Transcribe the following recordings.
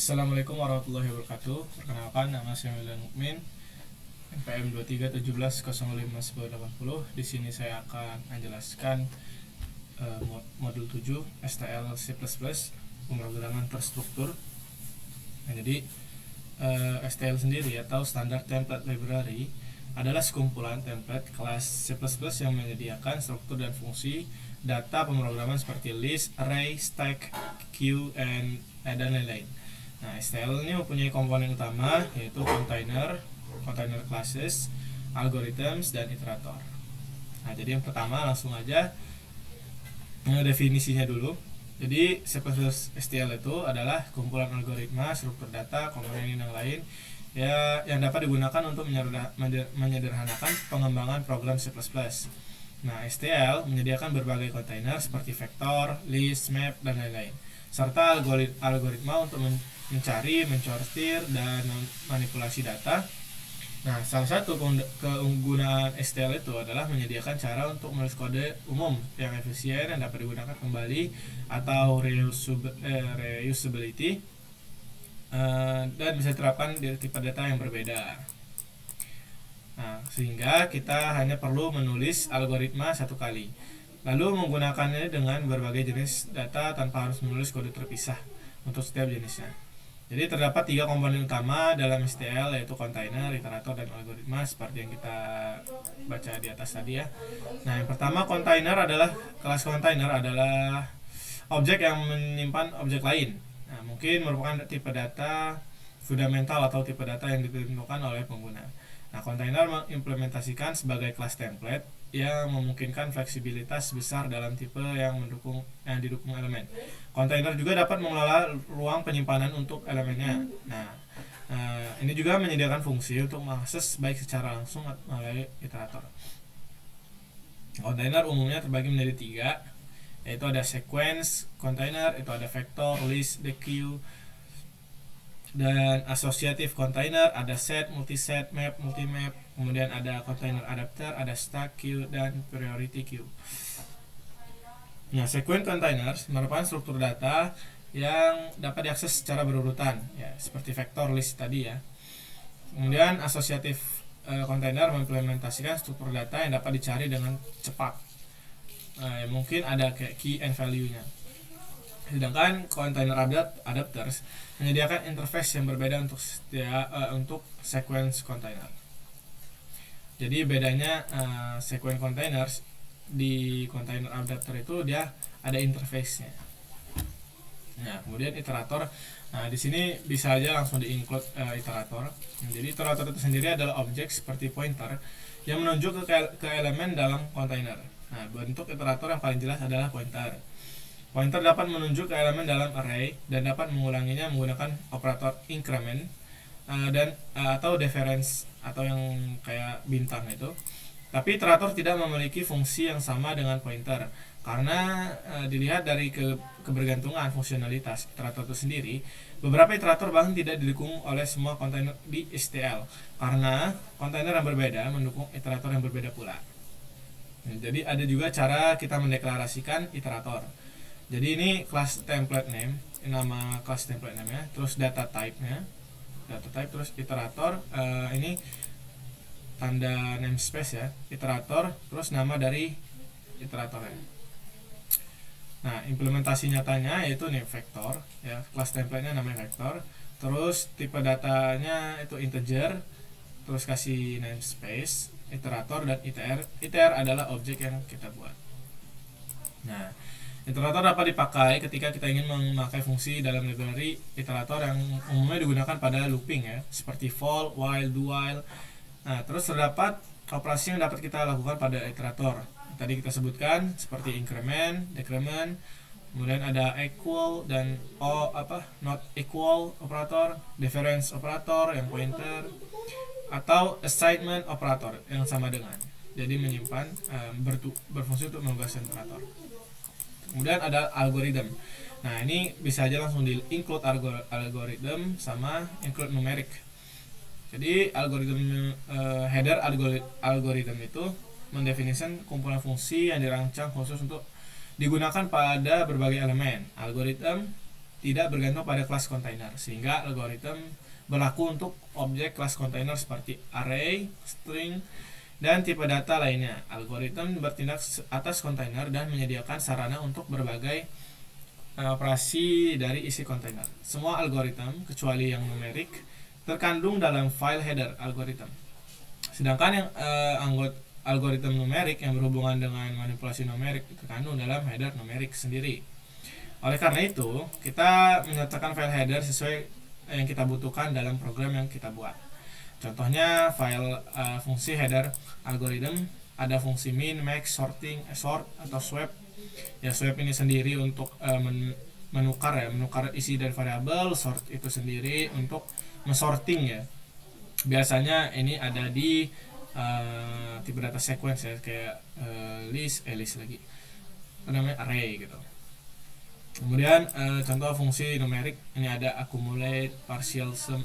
Assalamualaikum warahmatullahi wabarakatuh. Perkenalkan, nama saya Milan Mukmin, NPM 2317051080. Di sini saya akan menjelaskan modul 7 STL C++ pemrograman terstruktur. Nah, jadi STL sendiri atau Standard Template Library adalah sekumpulan template kelas C++ yang menyediakan struktur dan fungsi data pemrograman seperti list, array, stack, queue, dan lain-lain. Nah, STL ini mempunyai komponen utama yaitu container classes, algorithms, dan iterator. Nah, jadi yang pertama langsung aja definisinya dulu. Jadi C++ STL itu adalah kumpulan algoritma, struktur data, komponen yang lain ya yang dapat digunakan untuk menyederhanakan pengembangan program C++. Nah, STL menyediakan berbagai kontainer seperti vektor, list, map, dan lain-lain, serta algoritma untuk mencari, mensortir, dan manipulasi data. Nah, salah satu keunggulan STL itu adalah menyediakan cara untuk menulis kode umum yang efisien yang dapat digunakan kembali atau reusability, dan bisa diterapkan di tipe data yang berbeda. Nah, sehingga kita hanya perlu menulis algoritma satu kali, lalu menggunakannya dengan berbagai jenis data tanpa harus menulis kode terpisah untuk setiap jenisnya. Jadi terdapat 3 komponen utama dalam STL, yaitu kontainer, iterator, dan algoritma seperti yang kita baca di atas tadi ya. Nah, yang pertama, kelas kontainer adalah objek yang menyimpan objek lain. Nah, mungkin merupakan tipe data fundamental atau tipe data yang ditentukan oleh pengguna. Nah, kontainer mengimplementasikan sebagai kelas template yang memungkinkan fleksibilitas besar dalam tipe yang didukung elemen. Kontainer juga dapat mengelola ruang penyimpanan untuk elemennya. Nah, ini juga menyediakan fungsi untuk mengakses baik secara langsung melalui iterator. Kontainer umumnya terbagi menjadi 3, yaitu ada sequence container, itu ada vector, list, queue, dan associative container, ada set, multiset, map, multimap, kemudian ada container adapter, ada stack, queue, dan priority queue. Nah, sequence containers merupakan struktur data yang dapat diakses secara berurutan, ya, seperti vector, list tadi ya. Kemudian associative container mengimplementasikan struktur data yang dapat dicari dengan cepat. Mungkin ada kayak key and value-nya. Sedangkan container adapters menyediakan interface yang berbeda untuk sequence container. Jadi bedanya sequence containers di container adapter itu dia ada interface-nya. Nah, kemudian iterator. Nah, di sini bisa aja langsung di-include iterator. Jadi iterator itu sendiri adalah objek seperti pointer yang menunjuk ke elemen dalam container. Nah, bentuk iterator yang paling jelas adalah pointer. Pointer dapat menunjuk ke elemen dalam array dan dapat mengulanginya menggunakan operator increment atau difference atau yang kayak bintang itu. Tapi iterator tidak memiliki fungsi yang sama dengan pointer karena dilihat dari kebergantungan fungsionalitas iterator itu sendiri. Beberapa iterator bahkan tidak didukung oleh semua kontainer di STL karena kontainer yang berbeda mendukung iterator yang berbeda pula. Jadi ada juga cara kita mendeklarasikan iterator. Jadi ini class template name, nama class template name ya, terus data type, terus iterator, ini tanda namespace ya, iterator, terus nama dari iteratornya. Nah, implementasi nyatanya yaitu name vector ya, class template-nya namanya vector, terus tipe datanya itu integer, terus kasih namespace, iterator, dan iter adalah objek yang kita buat. Nah, iterator dapat dipakai ketika kita ingin memakai fungsi dalam library iterator yang umumnya digunakan pada looping ya, seperti for, while, do while. Nah, terus terdapat operasi yang dapat kita lakukan pada iterator. Tadi kita sebutkan seperti increment, decrement, kemudian ada equal dan not equal operator, difference operator yang pointer, atau assignment operator yang sama dengan. Jadi menyimpan berfungsi untuk menugaskan iterator. Kemudian ada algorithm. Nah, ini bisa aja langsung di include algorithm sama include numeric. Jadi algorithm header algorithm itu mendefinisikan kumpulan fungsi yang dirancang khusus untuk digunakan pada berbagai elemen. Algorithm tidak bergantung pada kelas kontainer, sehingga algoritma berlaku untuk objek kelas kontainer seperti array, string, dan tipe data lainnya. Algoritma bertindak atas kontainer dan menyediakan sarana untuk berbagai operasi dari isi kontainer. Semua algoritma, kecuali yang numerik, terkandung dalam file header algoritma. Sedangkan yang algoritma numerik yang berhubungan dengan manipulasi numerik terkandung dalam header numerik sendiri. Oleh karena itu, kita menyertakan file header sesuai yang kita butuhkan dalam program yang kita buat. Contohnya file fungsi header algorithm, ada fungsi min, max, sorting, sort atau swap. Ya, swap ini sendiri untuk menukar isi dari variabel, sort itu sendiri untuk mensorting ya. Biasanya ini ada di tipe data sequence ya, kayak list lagi. Namanya array gitu. Kemudian contoh fungsi numerik ini ada accumulate, partial sum,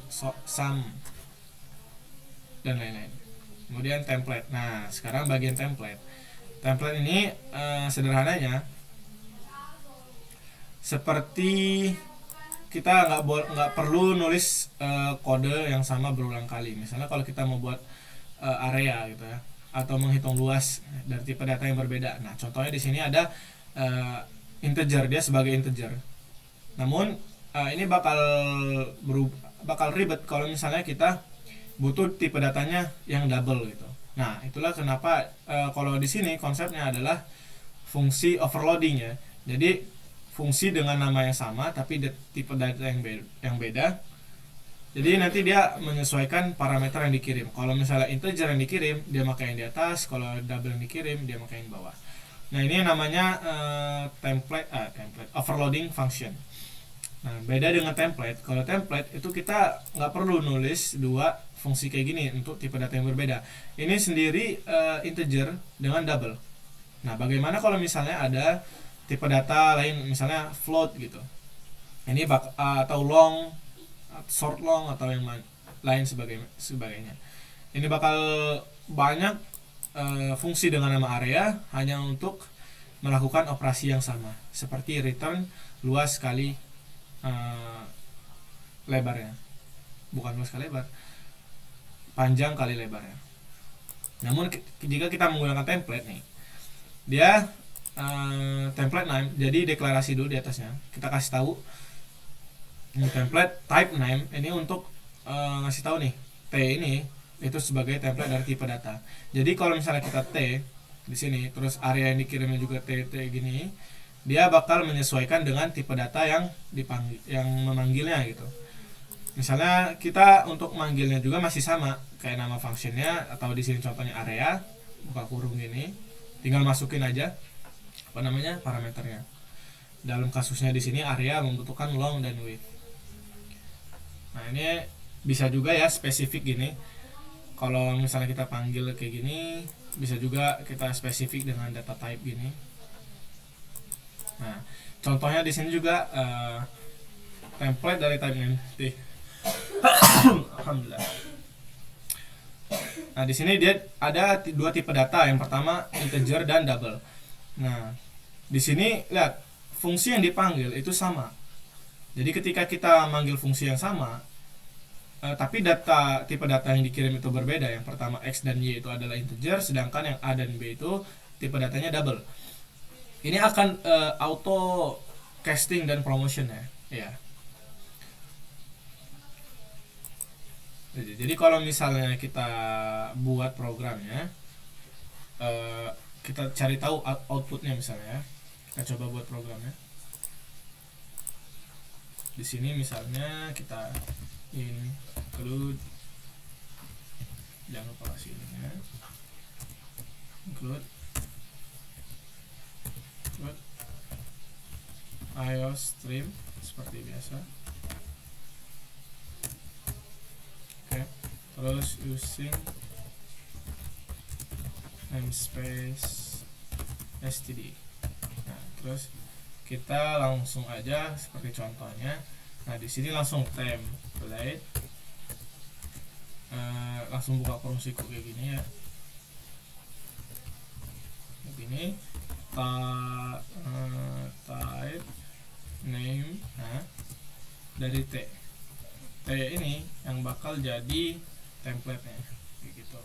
dan lain-lain. Kemudian template. Nah, sekarang bagian template. Template ini sederhananya seperti kita nggak perlu nulis kode yang sama berulang kali. Misalnya kalau kita mau buat area gitu ya, atau menghitung luas dari tipe data yang berbeda. Nah, contohnya di sini ada integer, dia sebagai integer. Namun ini bakal ribet kalau misalnya kita butuh tipe datanya yang double gitu. Nah, itulah kenapa kalau di sini konsepnya adalah fungsi overloading ya. Jadi fungsi dengan nama yang sama tapi tipe data yang beda. Jadi nanti dia menyesuaikan parameter yang dikirim. Kalau misalnya integer yang dikirim, dia pakai yang di atas. Kalau double yang dikirim, dia pakai yang bawah. Nah, ini namanya template overloading function. Nah, beda dengan template. Kalau template itu kita nggak perlu nulis dua fungsi kayak gini untuk tipe data yang berbeda. Ini sendiri integer dengan double. Nah, bagaimana kalau misalnya ada tipe data lain, misalnya float gitu. Ini atau long, short long atau yang lain sebagainya. Ini bakal banyak fungsi dengan nama area hanya untuk melakukan operasi yang sama, seperti return luas kali lebarnya, bukan luas kali lebar, panjang kali lebarnya. Namun jika kita menggunakan template nih, dia template name, jadi deklarasi dulu di atasnya kita kasih tahu ini template type name, ini untuk ngasih tahu nih T ini itu sebagai template dari tipe data. Jadi kalau misalnya kita T di sini, terus area yang dikirimnya juga T gini, dia bakal menyesuaikan dengan tipe data yang memanggilnya gitu. Misalnya kita untuk manggilnya juga masih sama kayak nama functionnya, atau di sini contohnya area buka kurung gini, tinggal masukin aja parameternya. Dalam kasusnya di sini area membutuhkan long dan width. Nah, ini bisa juga ya spesifik gini. Kalau misalnya kita panggil kayak gini, bisa juga kita spesifik dengan data type gini. Nah, contohnya di sini juga template dari type name. Alhamdulillah. Nah, di sini dia ada dua tipe data. Yang pertama integer dan double. Nah, di sini lihat fungsi yang dipanggil itu sama. Jadi ketika kita manggil fungsi yang sama, tapi tipe data yang dikirim itu berbeda. Yang pertama X dan Y itu adalah integer, sedangkan yang A dan B itu tipe datanya double. Ini akan auto casting dan promotion ya. Jadi kalau misalnya kita buat programnya, kita cari tahu outputnya misalnya. Kita coba buat programnya. Di sini misalnya kita include, jangan lupa kasih ini ya, include IOStream seperti biasa. Oke, terus using namespace std. Nah, terus kita langsung aja seperti contohnya. Nah, di sini langsung template, langsung buka kurung siku kayak gini ya, begini, type name. Nah, dari T. T ini yang bakal jadi template-nya kayak gitu.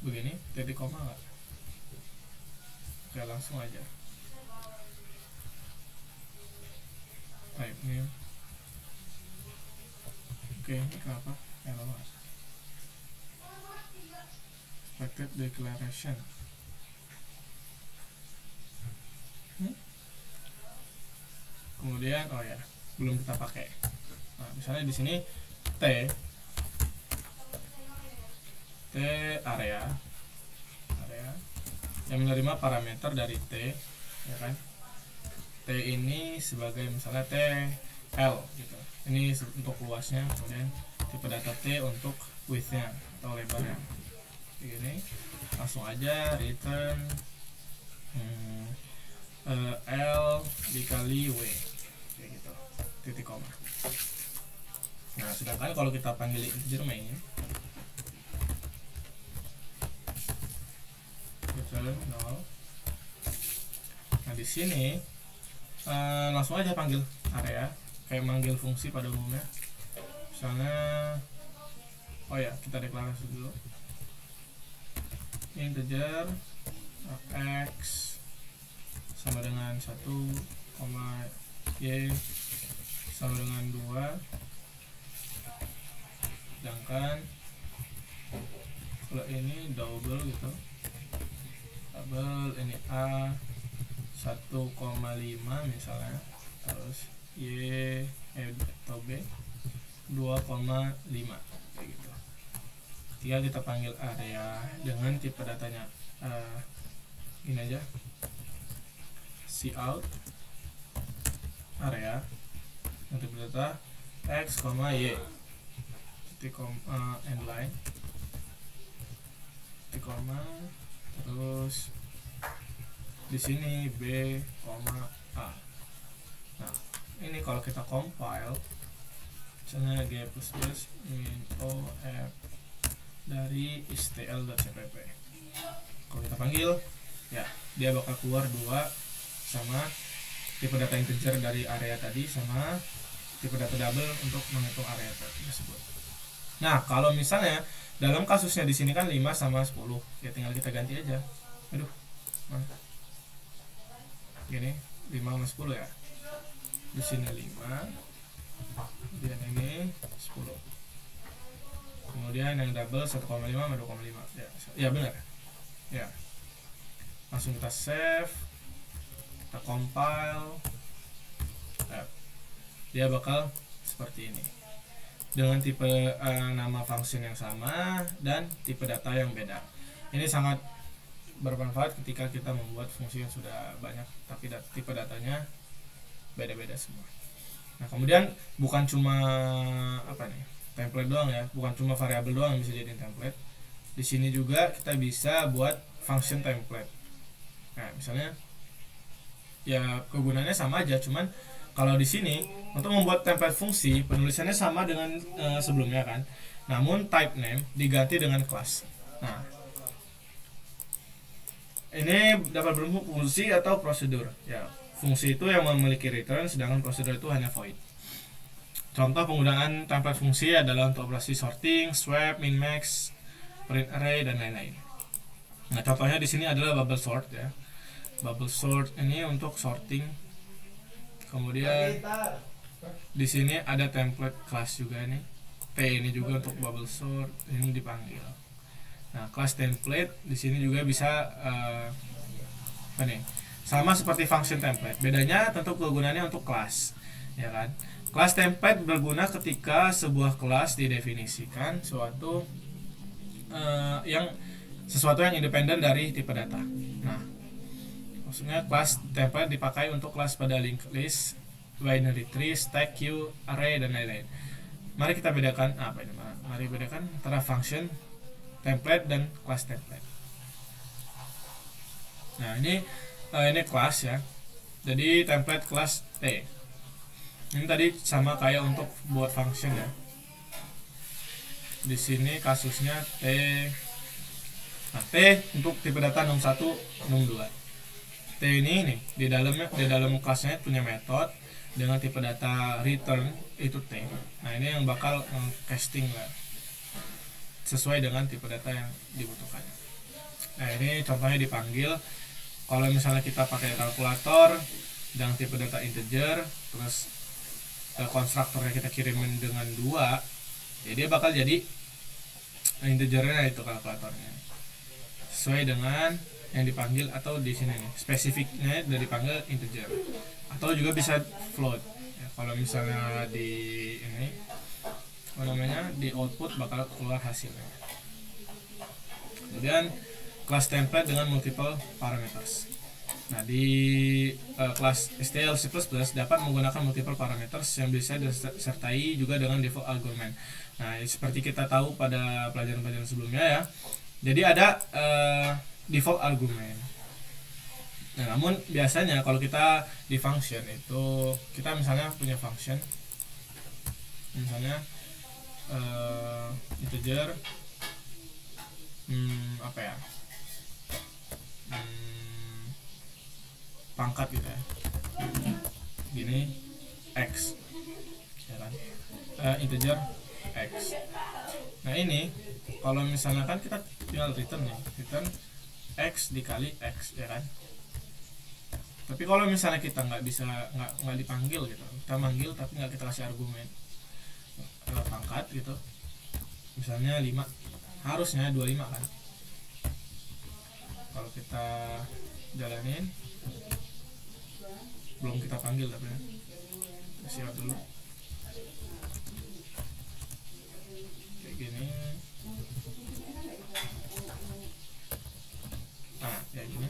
Begini, titik koma nggak? Oke, langsung aja type name. Oke, ini kenapa? Lama. Expected declaration. Kemudian oh ya, belum kita pakai. Nah, misalnya di sini T area yang menerima parameter dari T, ya kan? T ini sebagai misalnya T L gitu. Ini untuk luasnya, kemudian tipe data T untuk width-nya atau lebarnya. Begini, langsung aja return L dikali W kayak gitu, titik koma. Nah, sedangkan kalau kita panggil integer main return 0. Nah, di sini langsung aja panggil area kayak manggil fungsi pada umumnya. Misalnya oh ya, kita deklarasi dulu integer x sama dengan 1, y sama dengan 2. Sedangkan kalau ini double gitu, double ini a 1,5 misalnya, terus y atau b 2,5 kayak gitu. Ketika kita panggil area dengan tipe datanya ini aja, cout area untuk data x, y titik endline titik koma, terus di sini b, a. Nah, ini kalau kita compile misalnya g++ min o f dari stl.cpp, kalau kita panggil ya dia bakal keluar 2 sama tipe data integer dari area tadi sama tipe data double untuk menghitung area tersebut. Nah, kalau misalnya dalam kasusnya di sini kan 5 sama 10, ya tinggal kita ganti aja. Aduh, mana? Gini, 5 sama 10 ya. Di sini 5, kemudian ini 10. Kemudian yang double 1,5 sama 2,5. Ya benar. Ya. Langsung kita save, kita compile, dia bakal seperti ini dengan tipe nama function yang sama dan tipe data yang beda. Ini sangat bermanfaat ketika kita membuat fungsi yang sudah banyak tapi tipe datanya beda-beda semua. Nah, kemudian bukan cuma template doang ya, bukan cuma variabel doang yang bisa jadi template. Di sini juga kita bisa buat function template. Nah, misalnya ya kegunaannya sama aja, cuman kalau di sini untuk membuat template fungsi penulisannya sama dengan sebelumnya kan, namun type name diganti dengan class. Nah, ini dapat berbentuk fungsi atau prosedur. Ya, fungsi itu yang memiliki return, sedangkan prosedur itu hanya void. Contoh penggunaan template fungsi adalah untuk operasi sorting, swap, min max, print array dan lain-lain. Nah, contohnya di sini adalah bubble sort ya. Bubble sort ini untuk sorting. Kemudian di sini ada template class juga nih. T ini juga untuk bubble sort, ini dipanggil. Nah, class template di sini juga bisa sama seperti function template. Bedanya tentu kegunaannya untuk kelas, ya kan? Class template berguna ketika sebuah kelas didefinisikan sesuatu yang independen dari tipe data. Nah, maksudnya kelas template dipakai untuk kelas pada linked list, binary tree, stack, queue, array dan lain-lain. Mari kita bedakan Mari bedakan antara function template dan kelas template. Nah, ini kelas ya. Jadi template kelas T. Ini tadi sama kayak untuk buat function ya. Di sini kasusnya T. Nah, T untuk tipe data num 1, num 2. T ini nih di dalam kelasnya punya metode dengan tipe data return itu T. Nah ini yang bakal casting lah sesuai dengan tipe data yang dibutuhkan. Nah ini contohnya dipanggil. Kalau misalnya kita pakai kalkulator dengan tipe data integer, terus konstruktornya kita kirimin dengan 2, ya dia bakal jadi integernya itu kalkulatornya sesuai dengan yang dipanggil, atau di sini nih spesifiknya dari dipanggil integer, atau juga bisa float ya, kalau misalnya di ini apa namanya di output bakal keluar hasilnya. Kemudian kelas template dengan multiple parameters. Nah di kelas STL C++ dapat menggunakan multiple parameters yang bisa disertai juga dengan default argument. Nah seperti kita tahu pada pelajaran-pelajaran sebelumnya ya, jadi ada default argument. Nah, namun biasanya kalau kita di function itu kita misalnya punya function misalnya integer apa ya pangkat gitu ya, gini x ya kan, integer x. Nah ini kalau misalnya kan kita tinggal return nih, return x dikali x ya kan. Tapi kalau misalnya kita nggak bisa nggak dipanggil gitu, kita manggil tapi nggak kita kasih argumen pangkat gitu, misalnya 5, harusnya 25 kan. Kalau kita jalanin belum kita panggil tapi ya, siap dulu kayak gini. Nah kayak gini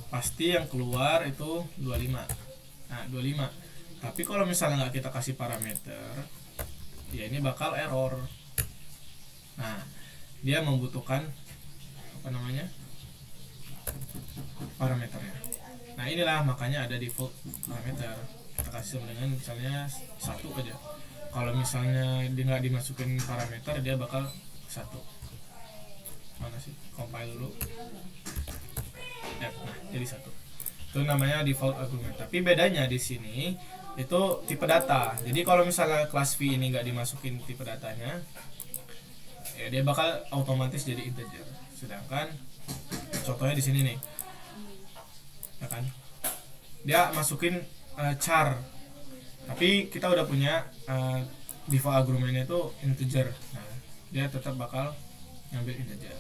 pasti yang keluar itu 25. Nah 25, tapi kalau misalnya nggak kita kasih parameter ya ini bakal error. Nah dia membutuhkan apa namanya parameternya. Nah inilah makanya ada default parameter, kita kasih dengan misalnya 1 aja. Kalau misalnya dia nggak dimasukin parameter dia bakal 1. Mana sih, compile dulu. Nah jadi 1 itu namanya default argument. Tapi bedanya di sini itu tipe data. Jadi kalau misalnya kelas V ini nggak dimasukin tipe datanya ya dia bakal otomatis jadi integer. Sedangkan contohnya di sini nih ya kan, dia masukin char tapi kita udah punya default argumentnya itu integer. Nah dia tetap bakal ngambil integer.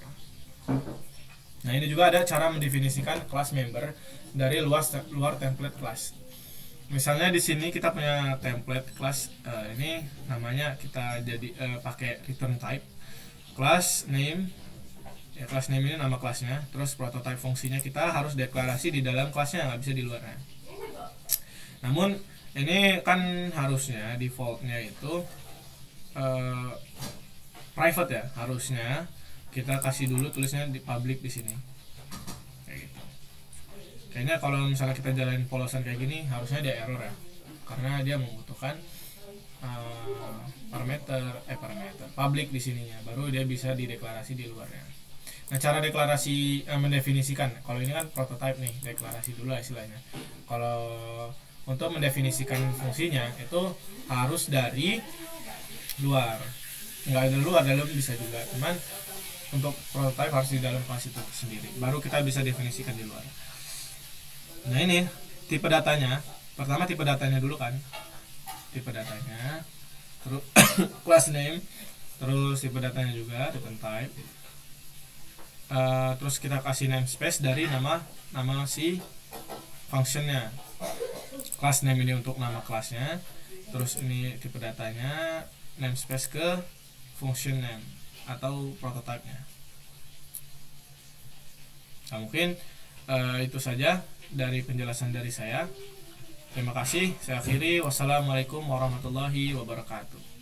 Nah ini juga ada cara mendefinisikan kelas member dari luar template class. Misalnya di sini kita punya template class, ini namanya kita jadi pakai return type class name ya, class name ini nama kelasnya, terus prototype fungsinya kita harus deklarasi di dalam kelasnya, nggak bisa di luarnya. Namun ini kan harusnya defaultnya itu private ya, harusnya kita kasih dulu tulisnya di public di sini kayak gitu. Kayaknya kalau misalnya kita jalanin polosan kayak gini harusnya dia error ya, karena dia membutuhkan parameter public di sininya, baru dia bisa dideklarasi di luarnya. Nah cara deklarasi mendefinisikan, kalau ini kan prototype nih, deklarasi dulu istilahnya. Kalau untuk mendefinisikan fungsinya itu harus dari luar, nggak ada luar, dalam bisa juga, cuman untuk prototype harus di dalam kelas itu sendiri, baru kita bisa definisikan di luar. Nah ini tipe datanya, pertama tipe datanya dulu kan, tipe datanya, terus class name, terus tipe datanya juga return type, terus kita kasih namespace dari nama si functionnya. Class name ini untuk nama kelasnya, terus ini tipe datanya, namespace ke function name atau prototype-nya. Nah mungkin itu saja dari penjelasan dari saya. Terima kasih, saya akhiri. Wassalamualaikum warahmatullahi wabarakatuh.